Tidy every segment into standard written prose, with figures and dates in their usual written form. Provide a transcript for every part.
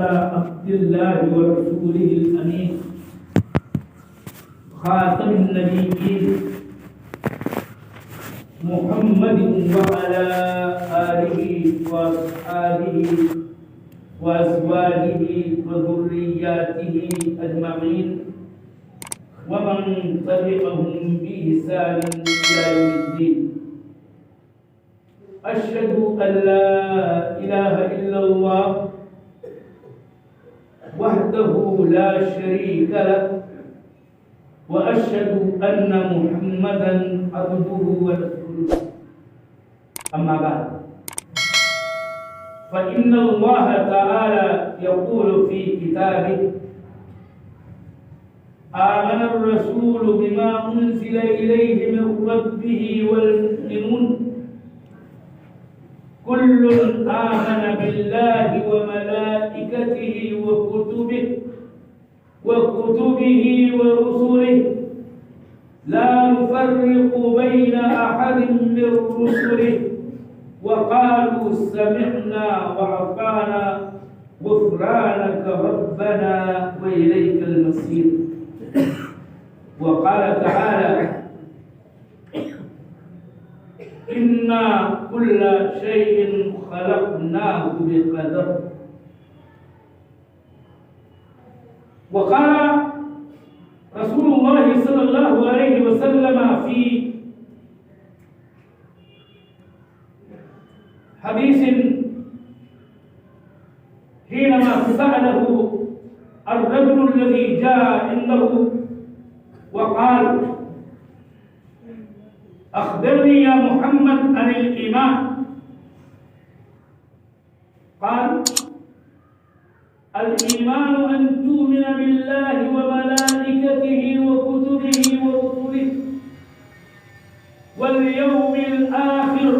عبد الله ورسوله الأمين خاتم النبيين محمد وعلى آله وأصحابه وأزواجه وذرياته أجمعين ومن تبعهم بإحسان إلى يوم الدين. أشهد أن لا إله إلا الله وحده لا شريك له وأشهد أن محمدا عبده ورسوله. أما بعد، فإن الله تعالى يقول في كتابه: آمن الرسول بما أنزل إليه من ربه والمؤمنون كل آمن بالله وملائكته وكتبه ورسله لا نفرق بين أحد من رسله وقالوا سمعنا وأطعنا غفرانك ربنا وإليك المصير. وقال تعالى: إنا كل شيء خلقناه بقدر. وقال رسول الله صلى الله عليه وسلم في حديث حينما سأله الرجل الذي جاء عنده وقال: أخبرني يا محمد عن الإيمان. قال: الإيمان أن تؤمن بالله وملائكته وكتبه ورسله واليوم الآخر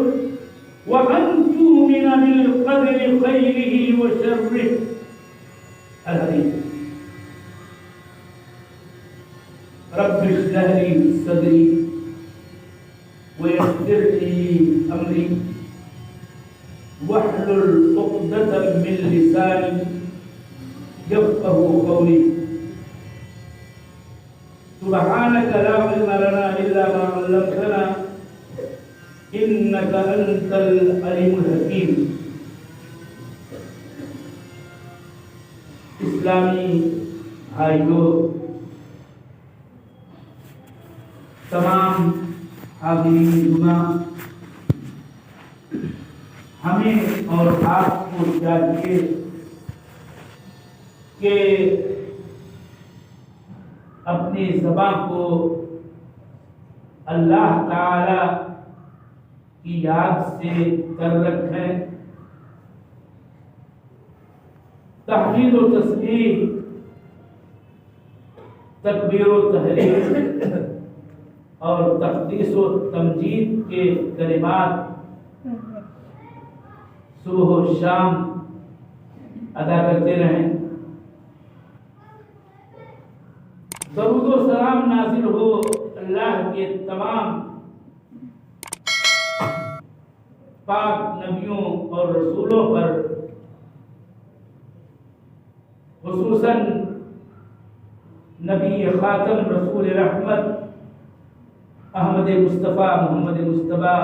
وأن تؤمن بالقدر خيره وشره. الحديث. رب اشرح لي صدري ويسر لي أمري واحلل عقدة من لساني يفقهوا قولي. سبحانك لا علم لنا إلا ما علمتنا إنك أنت العليم الحكيم. اسلامی بھائیوں، تمام حاضرین جمعہ، ہمیں اور آپ کو چاہیے کہ اپنی زبان کو اللہ تعالی کی یاد سے کر رکھیں. تحمید و تسبیح، تکبیر و تحلیل اور تقدیس و تمجید کے کلمات صبح و شام ادا کرتے رہیں. درود و سلام نازل ہو اللہ کے تمام پاک نبیوں اور رسولوں پر، خصوصاً نبی خاتم رسول رحمت احمد مصطفیٰ محمد مصطفیٰ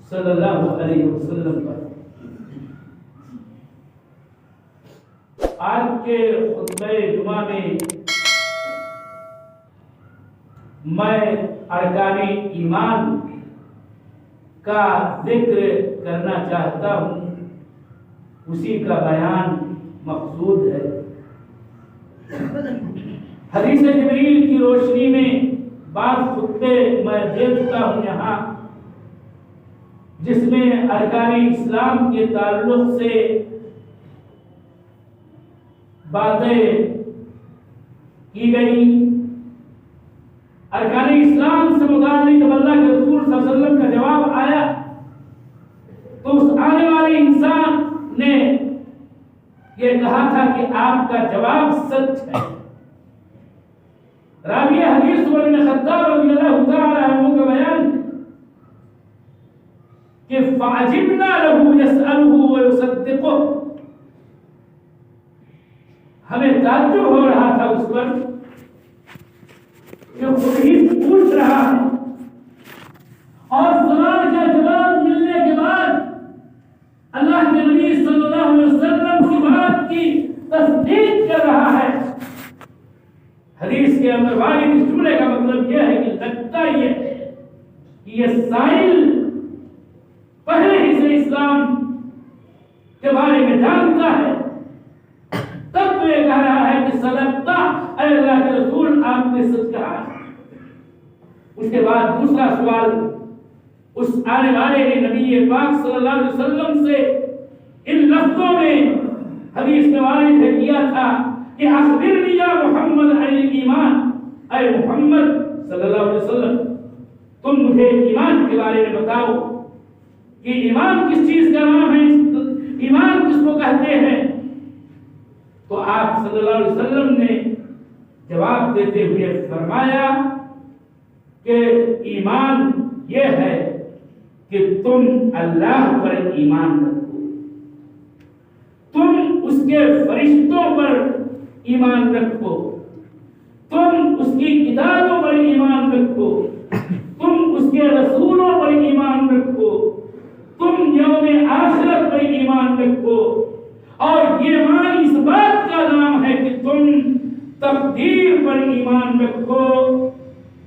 صلی اللہ علیہ وسلم پر. آج کے خطبہ جمعہ میں میں ارکان ایمان کا ذکر کرنا چاہتا ہوں، اسی کا بیان مقصود ہے. حدیث جبریل کی روشنی میں بعض خطبے میں دے چکا ہوں یہاں، جس میں ارکان اسلام کے تعلق سے باتیں کی گئی. ارکان اسلام سے متعلق جب اللہ کے رسول صلی اللہ علیہ وسلم کا جواب آیا تو اس آنے والے انسان نے یہ کہا تھا کہ آپ کا جواب سچ ہے. راوی حدیث عمر بن خطاب رضی اللہ تعالی عنہ کا بیان کہ فعجبنا له يسأله ويصدقه، ہمیں تعجب ہو رہا تھا اس پر کہ خود ہی پوچھ رہا ہے اور سوال کا جواب ملنے کے بعد اللہ کے نبی صلی اللہ علیہ وسلم کی بات کی تصدیق کر رہا ہے۔ حدیث کے اندر واحد اس جملے کا مطلب یہ ہے کہ لگتا یہ ہے کہ یہ سائل پہلے ہی سے اسلام کے بارے میں جانتا ہے، تب تو یہ کہہ رہا ہے کہ صدقتا اے اللہ کے رسول آپ نے سچ کہا۔ اس کے بعد دوسرا سوال اس آنے والے نے نبی پاک صلی اللہ علیہ وسلم سے ان لفظوں میں حدیث میں وارد ہے کیا تھا کہ اخبرنی یا محمد عن ایمان، اے محمد صلی اللہ علیہ وسلم تم مجھے ایمان کے بارے میں بتاؤ کہ ایمان کس چیز کا نام ہے، ایمان کس کو کہتے ہیں؟ تو آپ صلی اللہ علیہ وسلم نے جواب دیتے ہوئے فرمایا کہ ایمان یہ ہے کہ تم اللہ پر ایمان رکھو، تم اس کے فرشتوں پر ایمان رکھو، تم اس کی کتابوں پر ایمان رکھو، تم اس کے رسولوں پر ایمان رکھو، تم یوم آخرت پر ایمان رکھو، اور یہ ایمان اس بات کا نام ہے کہ تم تقدیر پر ایمان رکھو،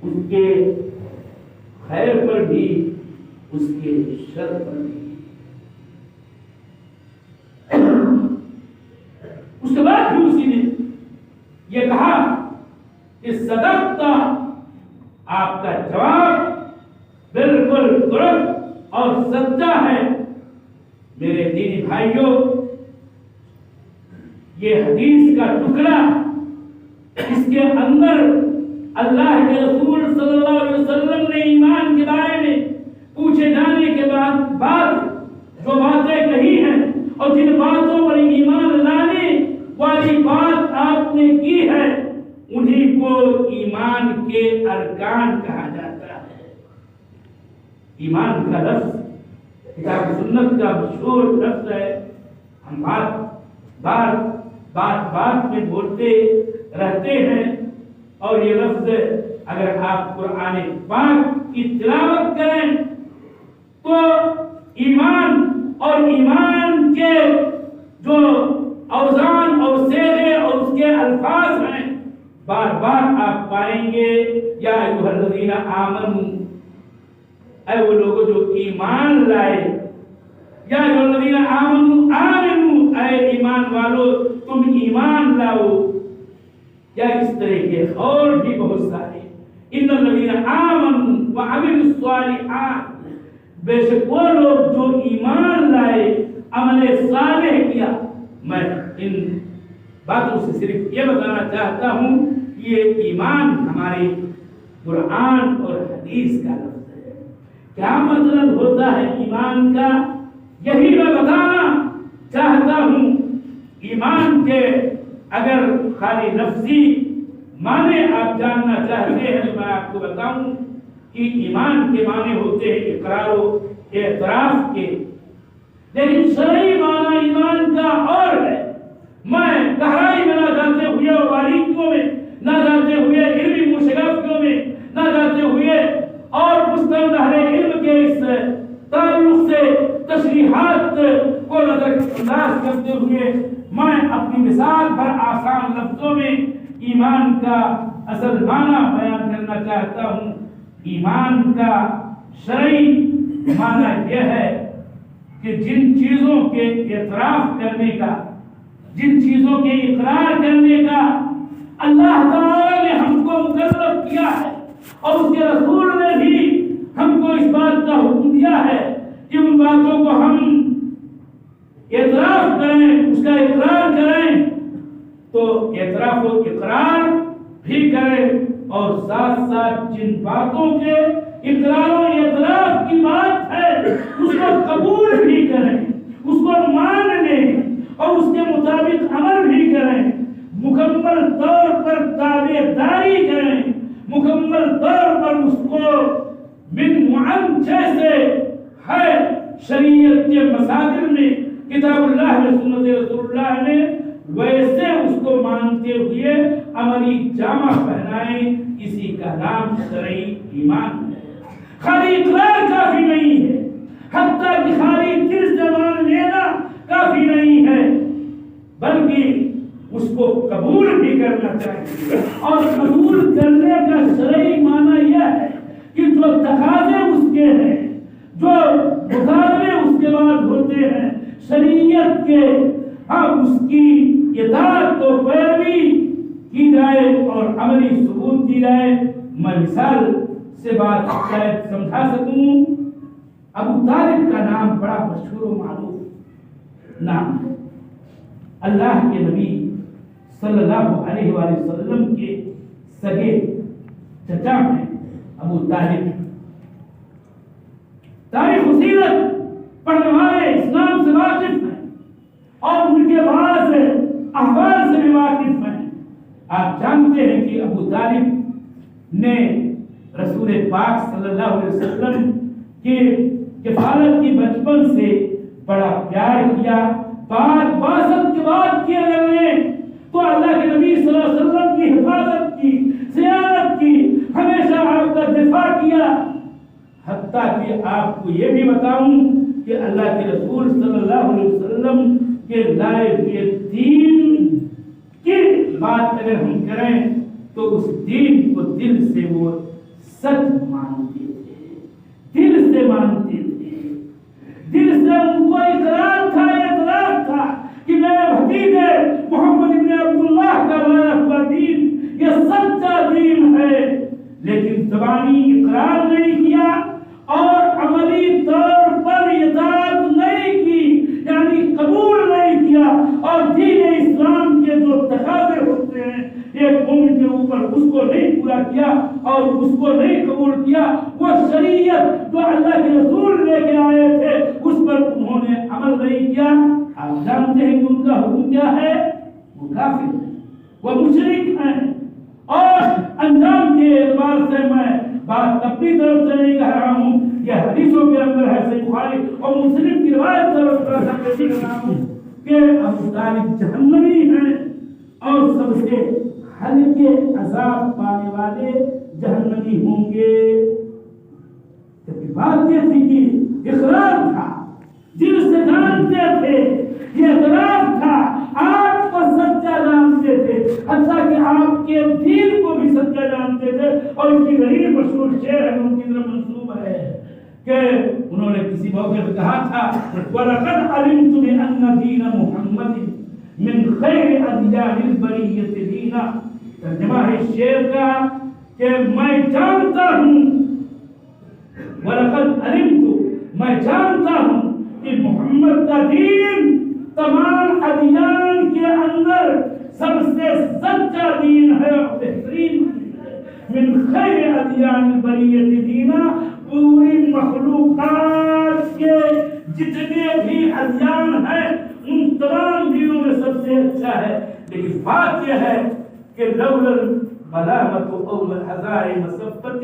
اس کے خیر پر بھی اس کے شر پر بھی۔ اس کے بعد بھی اسی نے یہ کہا کہ صدقتا، آپ کا جواب بالکل درست اور سچا ہے۔ میرے دینی بھائیوں، یہ حدیث کا ٹکڑا اس کے اندر اللہ کے رسول صلی اللہ علیہ وسلم نے ایمان کے بارے میں پوچھے جانے کے بعد جو باتیں کہی ہیں اور جن باتوں پر ایمان لانے والی بات آپ نے کی ہے، انہی کو ایمان کے ارکان کہا جاتا ہے۔ ایمان کا لفظ کتاب سنت کا مشہور لفظ ہے، ہم بات میں بولتے رہتے ہیں، اور یہ لفظ اگر آپ قرآن پاک کی تلاوت کریں تو ایمان اور ایمان کے جو اوزان اور صیغے اور اس کے الفاظ ہیں بار بار آپ پائیں گے، یا ایھا الذین آمنوا، اے وہ لوگ جو ایمان لائے، یا ایھا الذین آمنوا آمنوا، اے ایمان والو تم ایمان لاؤ، یا اس طرح کے اور بھی بہت سارے، ان الذین آمنوا وعملوا الصالحات، بے شک وہ لوگ جو ایمان لائے عمل صالح کیا۔ میں ان باتوں سے صرف یہ بتانا چاہتا ہوں کہ یہ ایمان ہمارے قرآن اور حدیث کا لفظ ہے۔ کیا مطلب ہوتا ہے ایمان کا، یہی میں بتانا چاہتا ہوں۔ ایمان کے اگر خالی لفظی معنی آپ جاننا چاہتے ہیں تو میں آپ کو بتاؤں کہ ایمان کے معنی ہوتے ہیں اقرار و اعتراف کے، لیکن شرعی معنی ایمان کا اور ہے۔ میں گہرائی میں نہ جاتے ہوئے اور باریکیوں میں نہ جاتے ہوئے، علمی مشغلوں میں نہ جاتے ہوئے، اور مستند اہل علم کے اس تعلق سے تشریحات کو نظر انداز کرتے ہوئے میں اپنی مثال پر آسان لفظوں میں ایمان کا اصل معنی بیان کرنا چاہتا ہوں۔ ایمان کا شرعی معنی یہ ہے کہ جن چیزوں کے اعتراف کرنے کا، جن چیزوں کے اقرار کرنے کا اللہ تعالی نے ہم کو مکلف کیا ہے، اور اس کے رسول نے بھی ہم کو اس بات کا حکم دیا ہے کہ ان باتوں کو ہم اعتراف کریں، اس کا اقرار کریں، تو اعتراف و اقرار بھی کریں، اور ساتھ ساتھ جن باتوں کے اقرار و اعتراف کی بات ہے اس کو قبول بھی کریں، اس کو مان لیں، اور اس کے مطابق عمل بھی کریں، مکمل طور پر تابع داری کریں، مکمل طور پر اس کو من معن جیسے ہے شریعت کے مصادر میں، کتاب اللہ میں، سنت رسول اللہ میں، ویسے اس کو مانتے ہوئے عملی جامہ پہنائیں، اسی کا نام شرعی ایمان ہے۔ خالی اقرار کافی نہیں ہے، حتیٰ کہ خالی دل سے مان لینا کافی نہیں ہے، بلکہ اس کو قبول بھی کرنا چاہیے۔ اور قبول کرنے کا شرعی معنی یہ ہے کہ جو تقاضے اس کے ہیں، جو مطالبے اس کے بعد ہوتے ہیں شریعت کے، اس کی اطاعت و پیروی کی جائے اور عملی ثبوت دی جائے۔ میں مثال سے بات شاید سمجھا سکوں۔ ابو طالب کا نام بڑا مشہور و معروف نام ہے۔ اللہ کے نبی صلی اللہ علیہ وآلہ وسلم کے سگے چچا ہیں ابو طالب۔ تاریخ و سیرت پڑھنے والے اسلام سے واقف ہیں اور ان کے بعض احوال سے بھی واقف ہیں۔ آپ جانتے ہیں کہ ابو طالب نے رسول پاک صلی اللہ علیہ وسلم کی کفالت کی بچپن سے بڑا پیار کیا۔ بعد بعثت کے بعد کیا نے تو اللہ کے نبی صلی اللہ علیہ وسلم کی حفاظت کی، صیانت کی، ہمیشہ آپ کا دفاع کیا۔ حتیٰ کہ آپ کو یہ بھی بتاؤں کہ اللہ کے رسول صلی اللہ علیہ وسلم کے لائے ہوئے دین کی بات اگر ہم کریں تو اس دین کو دل سے وہ سچ مانتے تھے، دل سے مانتے تھے، دل سے ان کو اقرار تھا، اعتراف تھا کہ میرے بھتیجے محمد ابن عبداللہ کا لایا ہوا دین یہ سچا دین ہے، لیکن زبانی اقرار نہیں کیا اور عملی طور پر اطاعت نہیں کی، یعنی قبول نہیں کیا۔ اور دین اسلام کے جو تقاضے ہوتے ہیں ایک مومن کے اوپر، اس کو نہیں پورا کیا اور اس کو نہیں قبول کیا۔ وہ شریعت جو اللہ کے رسول لے کے آئے تھے اس پر انہوں نے عمل نہیں کیا۔ آپ جانتے ہیں کہ ان کا حکم کیا ہے؟ وہ کافر ہیں، وہ مشرک ہیں۔ اور انجام کے اعتبار سے میں بات اپنی طرف سے نہیں کہہ رہا ہوں، یہ حدیثوں کے اندر ہے، صحیح بخاری اور مسلم کی روایت سے کہ ابو طالب جہنمی ہیں اور سب سے ہلکے عذاب پانے والے جہنمی ہوں گے۔ بات یہ تھی کہ اقرار تھا، دل سے جانتے تھے، یہ اعتراف تھا، آپ کو سچا جانتے تھے، حتیٰ کہ آپ کے دین کو بھی سچا جانتے تھے۔ اور اس کی غریب مشہور شعر ہے، ان کی طرف منسوب ہے کہ انہوں نے کسی موقع پہ کہا تھا وَلَقَدْ عَلِمْتُ بِأَنَّ دِينَ مُحَمَّدٍ مِّن خَيْرِ أَدْيَانِ الْبَرِيَّةِ دِينًا۔ ترجمہ ہے شعر کا کہ میں جانتا ہوں، وَلَقَدْ عَلِمْتُ میں جانتا ہوں کہ محمد کا دین تمام ادیان کے اندر سب سے سچا دین ہے اور بہترین من خیر ادیان البریۃ دینا۔ پوری مخلوقات کے جتنے بھی ادیان ہیں ان تمام دینوں میں سب سے اچھا ہے۔ لیکن بات یہ ہے کہ لولا الملامۃ او الحذار مصفۃ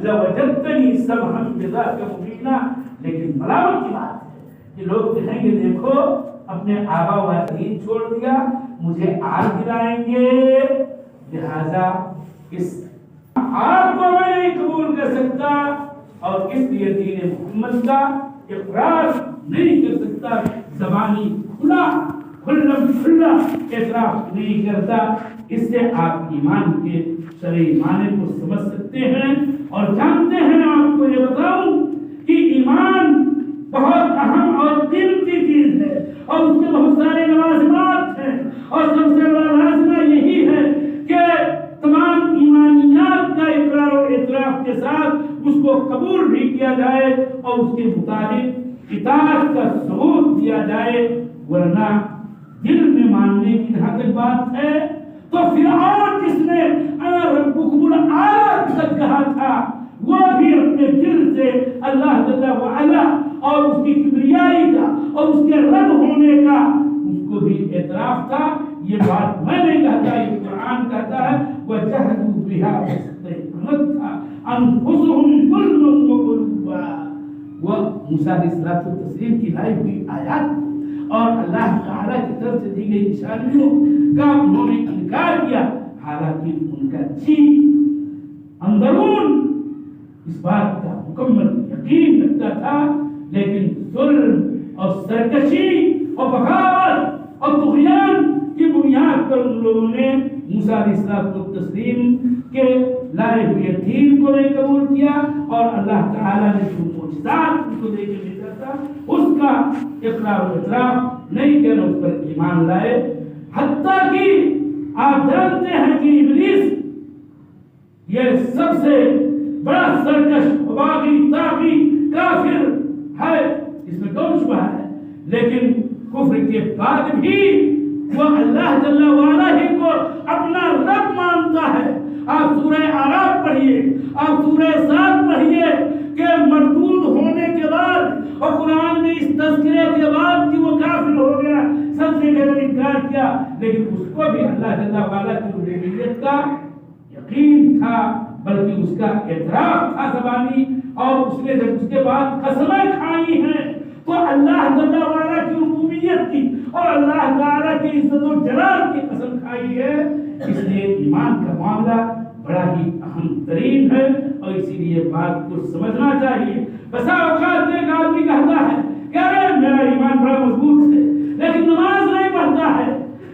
لوجدتنی سمحا بذاک مبینا۔ لیکن ملامت کی بات ہے کہ لوگ کہیں گے دیکھو اپنے آبا و اجداد چھوڑ دیا، مجھے آگ گرائیں گے، لہذا اس آگ کو میں نہیں قبول کر سکتا اور اس لیے دین محمد کا اقرار نہیں کر سکتا، زبانی کھلا اعتراف نہیں کرتا۔ اس سے آپ ایمان کے شرعی معنی کو سمجھ سکتے ہیں اور جانتے ہیں۔ آپ کو یہ بتاؤں کہ ایمان بہت اہم اور قیمتی چیز ہے اور اس کے بہت سارے لوازمات ہیں، اور سب سے بڑا لازمہ یہی ہے کہ تمام ایمانیات کا اقرار و اعتراف کے ساتھ اس کو قبول بھی کیا جائے اور اس کے مطابق اطاعت کا ثبوت دیا جائے، ورنہ دل میں ماننے کی جہاں تک بات ہے تو فرعون جس نے انا ربکم الاعلی تک کہا تھا وہ بھی اپنے دل سے اللہ جل وعلا اور اس کی کبریائی کا اور اس کے رب ہونے کا اس کو بھی اعتراف تھا۔ یہ بات میں نہیں کہتا، یہ قرآن کہتا ہے وَجَحَدُوا بِهَا وَاسْتَيْقَنَتْهَا أَنفُسُهُمْ ظُلْمًا وَعُلُوًّا۔ وہ موسیٰ علیہ السلام کی لائی ہوئی آیات اور اللہ تعالیٰ کی طرف سے دی گئی نشانیوں کا انہوں نے انکار کیا، حالانکہ ان کا جی اندرون اس بات کا مکمل یقین رکھتا تھا، لیکن ظلم اور سرکشی اور بغاوت اور طغیان کی بنیاد پر ان لوگوں نے موسیٰ علیہ السلام کو تسلیم کے لائے ہوئے دین کو نہیں قبول کیا، اور اللہ تعالیٰ نے جو معجزات ان کو دے کے بھیجا تھا اس کا اقرار و اعتراف نہیں کیا، اس پر ایمان لائے۔ حتیٰ کہ آپ جانتے ہیں کہ ابلیس یہ سب سے بڑا سرکش باغی طاغی کافر ہے، اس میں کوئی شبہ ہے، لیکن کفر کے بعد بھی وہ اللہ جل وعلا ہی کو اپنا رب مانتا ہے۔ آپ سورہ اعراف پڑھیے، آپ سورہ سات پڑھیے کہ مردود ہونے کے بعد اور قرآن میں اس تذکرے کے بعد کہ وہ کافر ہو گیا، سب سے پہلے انکار کیا، لیکن اس کو بھی اللہ جل وعلا کی ربوبیت کا یقین تھا، بلکہ اس کا اعتراف تھا زبانی، اور اس نے جب اس کے بعد قسمیں کھائی ہیں تو اللہ جل وعلا کی ربوبیت کی اور اللہ تعالیٰ کی عزت و جلال کی قسم کھائی ہے۔ اس لیے ایمان کا معاملہ بڑا ہی اہم ترین ہے، اور اسی لیے بات کو سمجھنا چاہیے۔ بسا اوقات ایک آدمی کہتا ہے کہ ارے میرا ایمان بڑا مضبوط ہے، لیکن نماز نہیں پڑھتا ہے۔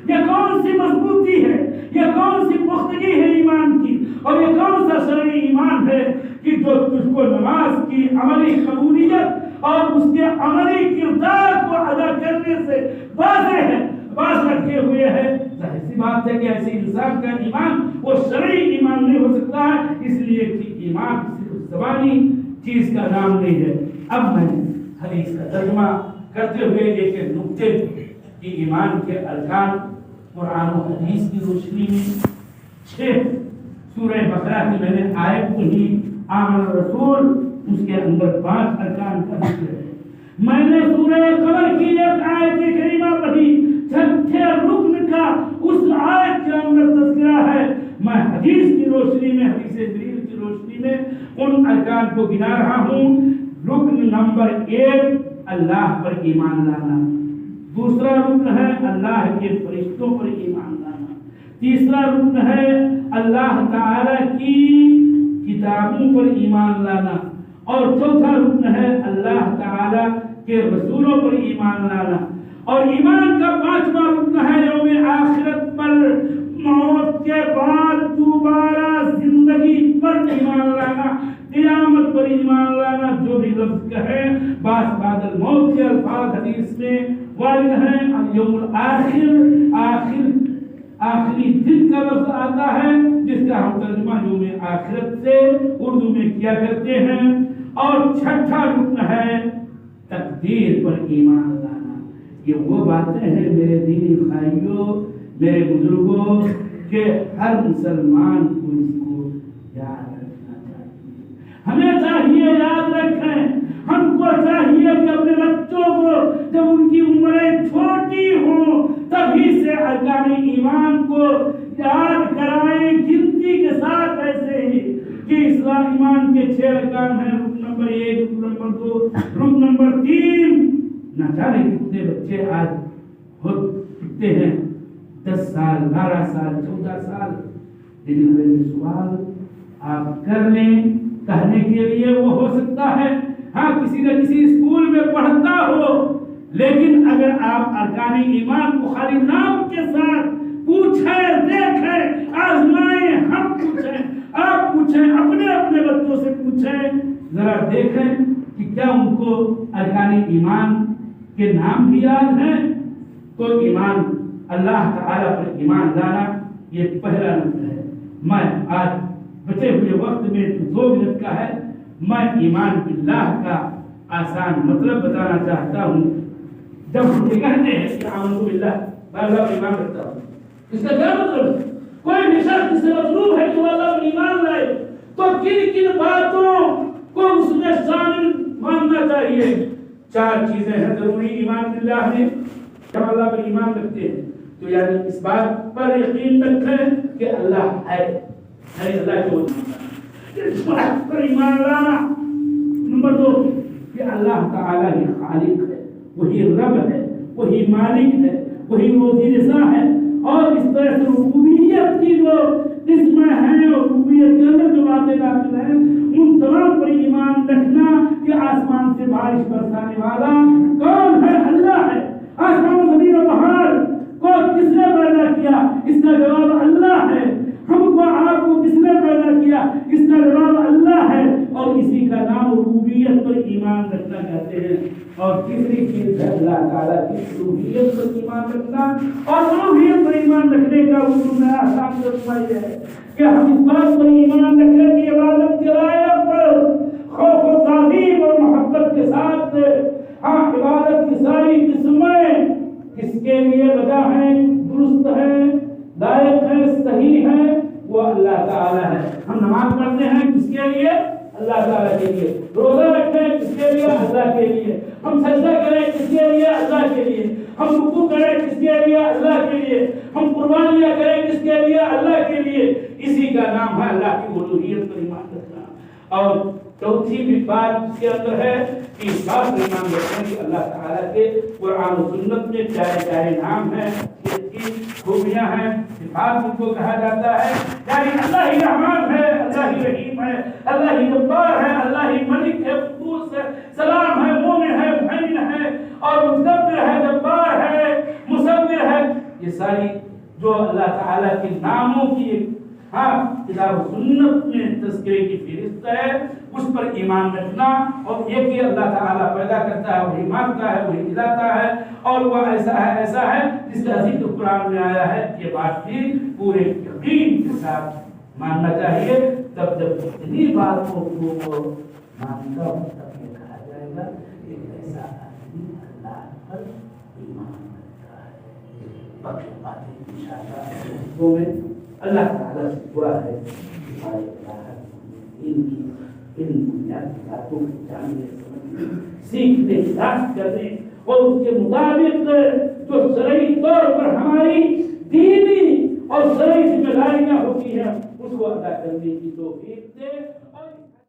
یہ کون سی مضبوطی ہے، یہ کون سی پختگی ہے ایمان کی، اور یہ کون سا شرعی ایمان ہے کہ جو تجھ کو نماز کی عملی قبولیت اور اس کے عملی کردار کو ادا کرنے سے باز رکھے ہوئے ہے۔ ظاہر سی بات ہے کہ ایسے انسان کا ایمان وہ شرعی ایمان نہیں ہو سکتا ہے، اس لیے کہ ایمان صرف زبانی چیز کا نام نہیں ہے۔ اب میں حدیث کا ترجمہ کرتے ہوئے ایک نقطے کہ ایمان کے ارکان قرآن و حدیث کی روشنی میں 6 سورہ بقرہ کی میں نے آیت پڑھی، آمن الرسول، اس کے اندر 5 ارکان کا ذکر ہے۔ میں نے سورہ قمر کی ایک آیت کریمہ پڑھی، 6 رکن کا اس آیت کے اندر تذکرہ ہے۔ میں حدیث کی روشنی میں، حدیث جبریل کی روشنی میں ان ارکان کو گنا رہا ہوں۔ رکن نمبر 1 اللہ پر ایمان لانا، دوسرا رکن ہے اللہ کے فرشتوں پر ایمان لانا، تیسرا رکن ہے اللہ تعالی کی کتابوں پر ایمان لانا، اور چوتھا رکن ہے اللہ تعالی کے رسولوں پر ایمان لانا، اور ایمان کا 5واں رکن ہے یوم آخرت پر، موت کے بعد دوبارہ زندگی پر ایمان لانا، قیامت پر ایمان لانا۔ جو بھی لفظ کہے بعد الموت کے الفاظ حدیث میں وارد ہیں، یوم الآخر، آخری دن کا لفظ آتا ہے، جس کا ہم ترجمہ یوم آخرت سے اردو میں کیا کرتے ہیں۔ اور 6واں رکن ہے تقدیر پر ایمان لانا۔ یہ وہ باتیں ہیں میرے دینی بھائیوں، میرے بزرگوں، کہ ہر مسلمان کو اس کو یاد رکھنا چاہیے۔ ہمیں چاہیے یاد رکھیں، ہم کو چاہیے کہ اپنے بچوں کو جب ان کی عمریں چھوٹی ہوں تبھی سے ارکان ایمان کو یاد کرائیں، گنتی کے ساتھ، ایسے ہی کہ اسلام ایمان کے 6 ارکان ہیں، رکن نمبر 1، رکن نمبر 2، رکن نمبر 3۔ نہ جانے کتنے بچے آج ہوتے ہیں 10 سال، 12 سال، 14 سال، لیکن میرے سوال آپ کر لیں، کہنے کے لیے وہ ہو سکتا ہے ہاں کسی نہ کسی اسکول میں پڑھتا ہو، لیکن اگر آپ ارکان ایمان کو خالی نام کے ساتھ پوچھیں، دیکھیں، آزمائیں، ہم پوچھیں، آپ پوچھیں، اپنے بچوں سے پوچھیں، ذرا دیکھیں کہ کیا ان کو ارکان ایمان کے نام بھی یاد ہیں۔ تو ایمان، اللہ تعالیٰ پر ایمان لانا، یہ پہلا نقطہ ہے۔ میں آج بچے ہوئے وقت میں 2 منٹ کا ہے، میں ایمان باللہ کا آسان مطلب بتانا چاہتا ہوں۔ جب ہم یہ کہتے ہیں کہ آمنت باللہ، میں اللہ پر ایمان رکھتا ہوں، اس کا کیا مطلب ہے؟ کوئی بھی شخص جس سے مطلوب ہے کہ وہ اللہ پر ایمان لائے تو کن باتوں کو اس میں شامل ماننا چاہیے؟ 4 چیزیں ہیں ضروری ایمان باللہ میں۔ جب اللہ پر ایمان رکھتے ہیں تو یعنی اس بات پر یقین رکھیں کہ اللہ ہے، اللہ کو اس بات پر ایمان لانا۔ نمبر 2 کہ اللہ تعالیٰ ہی خالق ہے، وہی رب ہے، وہی مالک ہے، وہی روزی رساں ہے، اور اس طرح سے ربوبیت کی جو قسمیں ہیں اور ربوبیت کے اندر جو باتیں داخل ہیں ان تمام پر ایمان رکھنا کہ آسمان سے بارش برسانے والا کون ہے؟ اللہ ہے۔ آسمان و زمین و بہار کو کس نے پیدا کیا؟ اس کا جواب اللہ ہے۔ ہم کو آپ کو کس نے پیدا کیا؟ اس کا جواب اللہ ہے، اور اسی کا نام ربوبیت پر ایمان رکھنا کہتے ہیں۔ اور تیسری چیز ہے اللہ تعالیٰ کی الوہیت پر ایمان رکھنا، اور الوہیت پر ایمان رکھنے کا اردو میں آسان ترجمہ یہ ہے کہ ہم اس بات پر ایمان رکھیں کہ عبادت کے لائق پر خوف و تعظیم اور محبت کے ساتھ عبادت کی ساری قسمیں کس کے لیے وجہ ہیں، درست ہیں، لائق ہیں، صحیح ہیں، وہ اللہ تعالیٰ ہے۔ ہم نماز پڑھتے ہیں کس کے لیے؟ اللہ تعالیٰ کے لیے۔ روزہ رکھتے ہیں کس کے لیے؟ اللہ کے لیے۔ ہم سجدہ کریں کس کے لیے؟ اللہ کے لیے۔ ہم رکوع کریں کس کے لیے؟ اللہ کے لیے۔ ہم قربانیاں کریں کس کے لیے؟ اللہ کے لیے۔ اسی کا نام ہے اللہ کی الوہیت پر ایمان رکھنا۔ اور چوتھی بھی بات اس کے اندر ہے کہ اس بات پر ایمان رکھنا کہ اللہ تعالیٰ کے قرآن و سنت میں پیارے پیارے نام ہیں، اس کی خوبیاں ہیں، صفات ان کو کہا جاتا ہے، یعنی اللہ ہی رحمان ہے، اللہ ہی رحیم ہے، اللہ ہی جبار ہے، اللہ ہی ملک ہے، قدوس ہے، سلام ہے، مومن ہے، مہیمن ہے، اور متکبر ہے، جبار ہے، مصور ہے۔ یہ ساری جو اللہ تعالیٰ کے ناموں کی کتاب و سنت میں تذکرے کی فہرست ہے، اس پر ایمان رکھنا، اور یہ کہ اللہ تعالیٰ پیدا کرتا ہے، وہی مانتا ہے، وہی دلاتا ہے، اور وہ ایسا ہے جس کا ذکر قرآن میں آیا ہے۔ یہ بات بھی پورے یقین کے ساتھ ماننا چاہیے، تب جب اتنی باتوں کو مانتا ہوں تب یہ کہا جائے گا کہ ایسا آدمی اللہ پر ایمان رکھتا ہے۔ باقی باتیں انشاءاللہ میں اللہ تعالیٰ سے دعا ہے ان بنیادی باتوں کو جاننے سمجھنے سیکھنے یاد کرنے اور اس کے مطابق جو شرعی طور پر ہماری دینی اور شرعی ذمہ داریاں ہوتی ہیں اس کو ادا کرنے کی توفیق دے۔